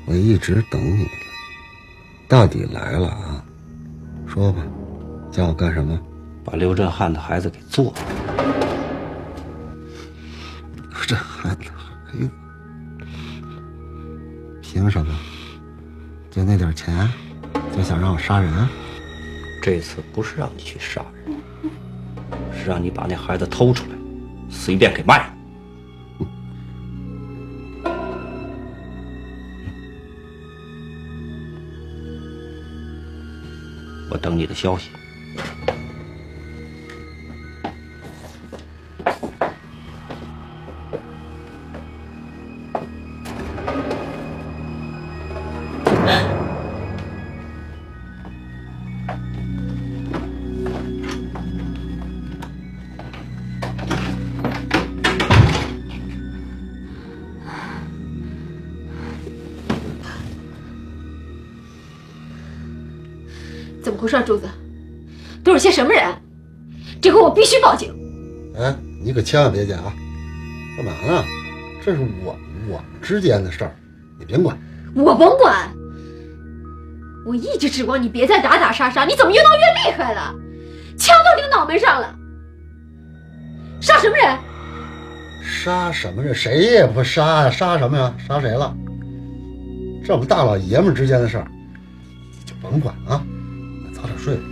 我一直等你了，大抵来了啊！说吧，叫我干什么？把刘振汉的孩子给做了。这孩子，哎呦，凭什么？就那点钱，就想让我杀人？这次不是让你去杀人，是让你把那孩子偷出来，随便给卖了。我等你的消息。怎么回事，柱子？都是些什么人？这回我必须报警！哎，你可千万别假，干嘛呢？这是我们之间的事儿，你别管。我甭管！我一直指望你别再打打杀杀，你怎么越闹越厉害了？枪都顶脑门上了！杀什么人？杀什么人？谁也不杀呀！杀什么呀？杀谁了？这我们大老爷们之间的事儿，你就甭管啊！早点睡吧。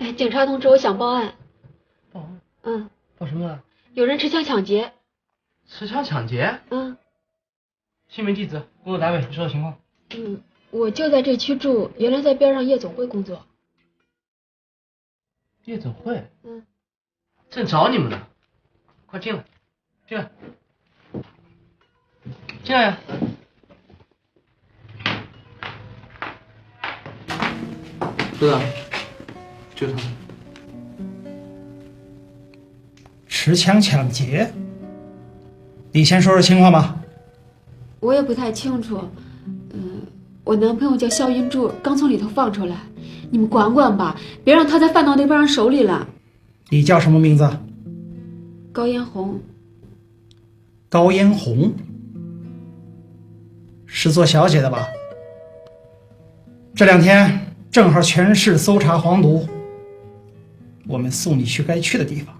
哎，警察同志，我想报案。报案？嗯。报什么案？有人持枪抢劫。持枪抢劫？嗯。姓名地址，工作单位，你说的情况。我就在这区住，原来在边上夜总会工作。夜总会？正找你们呢，快进来，进来，进来呀！队长，就是他。持枪抢劫？你先说说情况吧。我也不太清楚。我男朋友叫肖云柱，刚从里头放出来，你们管管吧，别让他再犯到那帮人手里了。你叫什么名字？高嫣红。高嫣红，是做小姐的吧？这2天正好全市搜查黄毒，我们送你去该去的地方。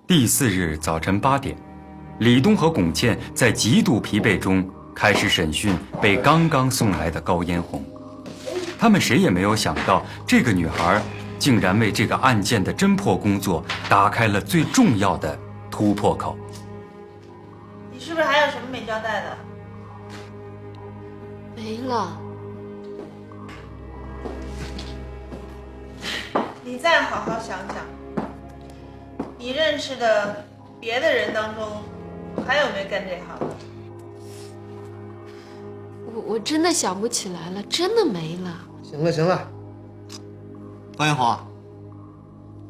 第4日早晨8点，李东和龚倩在极度疲惫中开始审讯被刚刚送来的高嫣红。他们谁也没有想到，这个女孩竟然为这个案件的侦破工作打开了最重要的突破口。你是不是还有什么没交代的？没了。你再好好想想，你认识的别的人当中，还有没干这行的？我真的想不起来了，真的没了。行了行了，高嫣红，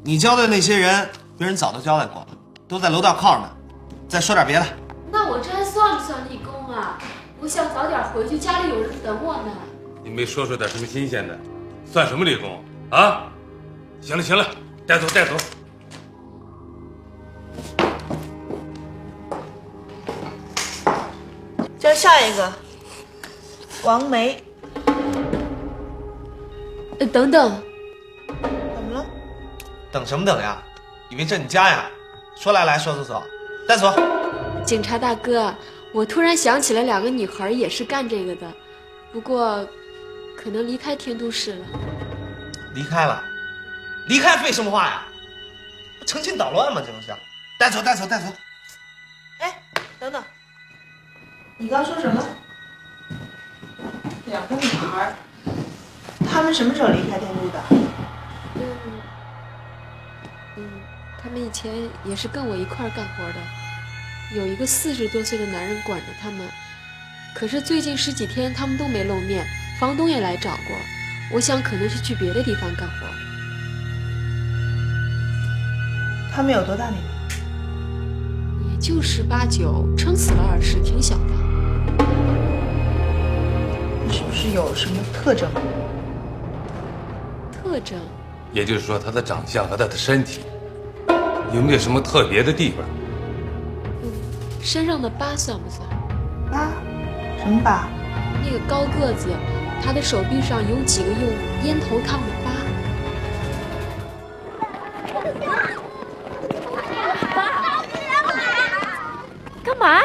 你交代那些人，别人早都交代过了，都在楼道靠着呢。再说点别的。那我这还算不算立功啊？我想早点回去，家里有人等我呢。你没说点什么新鲜的，算什么立功啊？行了行了，带走带走。这下一个，王梅。等等。怎么了？等什么等呀？以为这你家呀？说来来，说走走，带走。警察大哥，我突然想起来2个女孩也是干这个的，不过可能离开天都市了。离开了？离开废什么话呀？不成群捣乱吗？这不是？带走带走带走。哎，等等，你刚说什么？2个女孩，她们什么时候离开天都的？他们以前也是跟我一块儿干活的，有一个40多岁的男人管着他们，可是最近10几天他们都没露面，房东也来找过，我想可能是去别的地方干活。他们有多大年龄？也就18、19，撑死了20，挺小的。你是不是有什么特征？特征？也就是说，他的长相和他的身体有没有什么特别的地方？身上的疤算不算？疤？什么疤？那个高个子，他的手臂上有几个用烟头烫的疤。干嘛？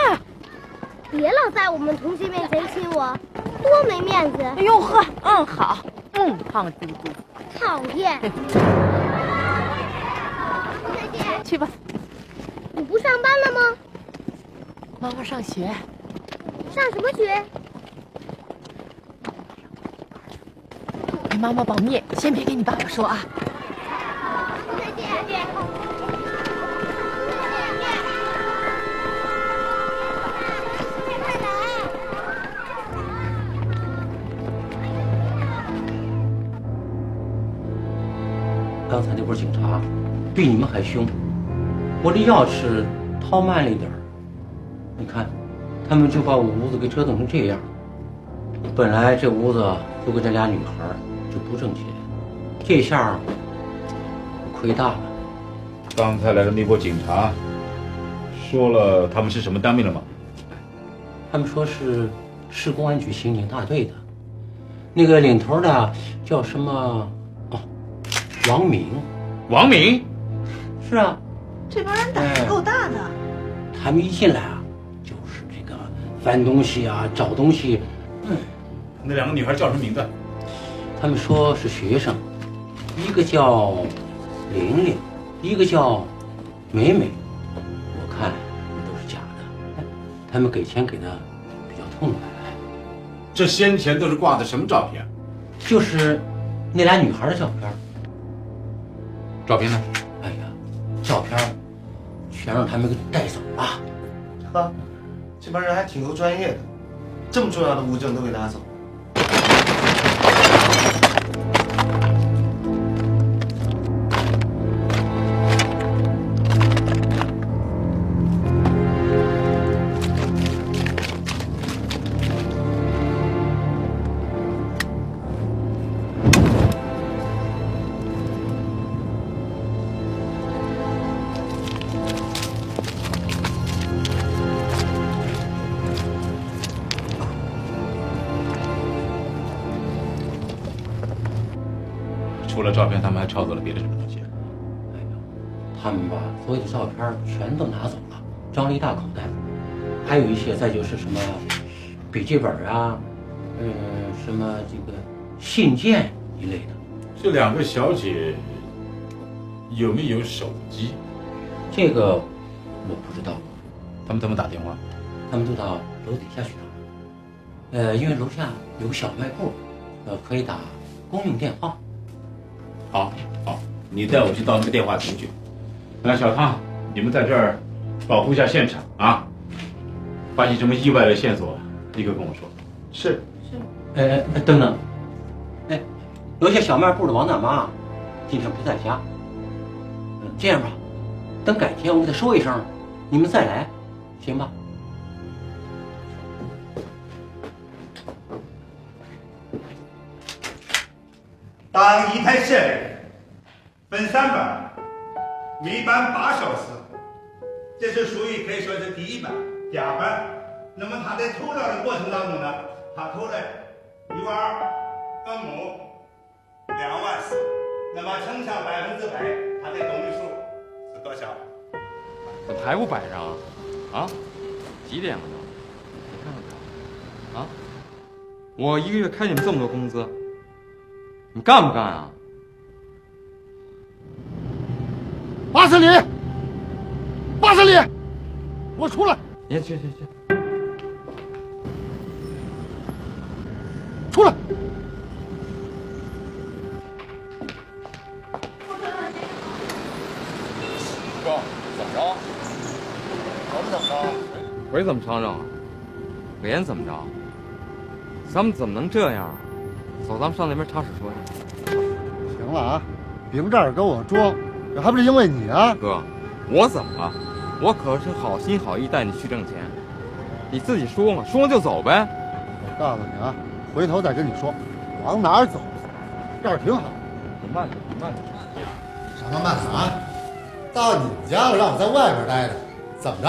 别老在我们同学面前亲我，多没面子！哎呦呵，好，胖嘟嘟，讨厌！去吧。你不上班了吗？妈妈上学。上什么学？给妈妈保密，先别给你爸爸说啊。刚才那波警察比你们还凶，我这钥匙掏慢了一点儿，你看，他们就把我屋子给折腾成这样。本来这屋子就跟这俩女孩就不挣钱，这下亏大了。刚才来的那波警察说了他们是什么单位的吗？他们说是市公安局刑警大队的，那个领头的叫什么？王敏。王敏？是啊。这帮人胆子够大的。他们一进来啊，就是这个翻东西啊，找东西。那2个女孩叫什么名字？他们说是学生，一个叫玲玲，一个叫美美。我看都是假的，他们给钱给的比较痛快。这先前都是挂的什么照片？就是那俩女孩的照片。照片呢？哎呀，照片全让他们给带走了。呵，这帮人还挺够专业的，这么重要的物证都给拿走。除了照片，他们还抄走了别的什么东西？哎呀，他们把所有的照片全都拿走了，装了一大口袋，还有一些，再就是什么笔记本啊，什么这个信件一类的。这2个小姐有没有手机？这个我不知道。他们怎么打电话？他们都到楼底下去打。因为楼下有个小卖部，可以打公用电话。好，你带我去到那个电话亭去。那小汤，你们在这儿保护一下现场啊！发现什么意外的线索，立刻跟我说。是。等等，楼下小卖部的王大妈今天不在家。这样吧，等改天我给她说一声，你们再来，行吧？当一台设备分3班，每班8小时，这是属于可以说是第1班、2班。那么他在偷盗的过程当中呢，他偷了1万2，分母2万4，那么乘上100%，他的总利数是多少？怎么还不摆上啊？啊？几点了都？你看看表啊！我1个月开你们这么多工资，你干不干啊？巴斯里，巴斯里，我出来！你去，出来！哥，怎么着？怎么着？鬼怎么承认啊？脸怎么着？咱们怎么能这样？走，咱们上那边查室说去。行了啊，别这儿跟我装，这还不是因为你啊？哥，我怎么了？我可是好心好意带你去挣钱，你自己说嘛，说完就走呗。我告诉你啊，回头再跟你说，往哪儿走？这儿挺好。你慢点，什么慢啊？到你们家了，让我在外边待着，怎么着？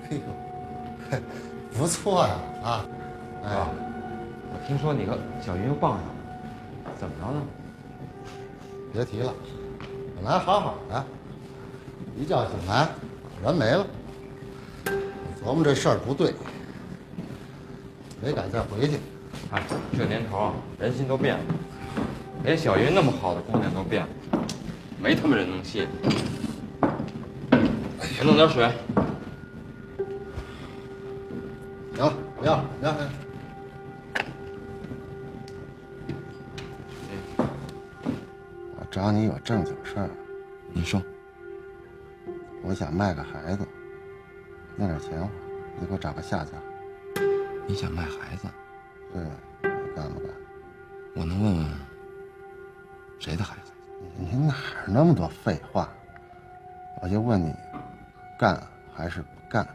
嘿呦，嘿，不错呀啊！哎，我听说你和小云又傍上了，怎么着呢？别提了，本来好好的，一觉醒来人没了。我琢磨这事儿不对，没敢再回去。哎，这年头啊，人心都变了，连小云那么好的姑娘都变了，没他妈人能信。我弄点水。行了，不要，我找你有正经事儿。你说。我想卖个孩子，弄点钱花，你给我找个下家。你想卖孩子？对，你干不干？我能问问谁的孩子？你哪儿那么多废话？我就问你，干还是不干？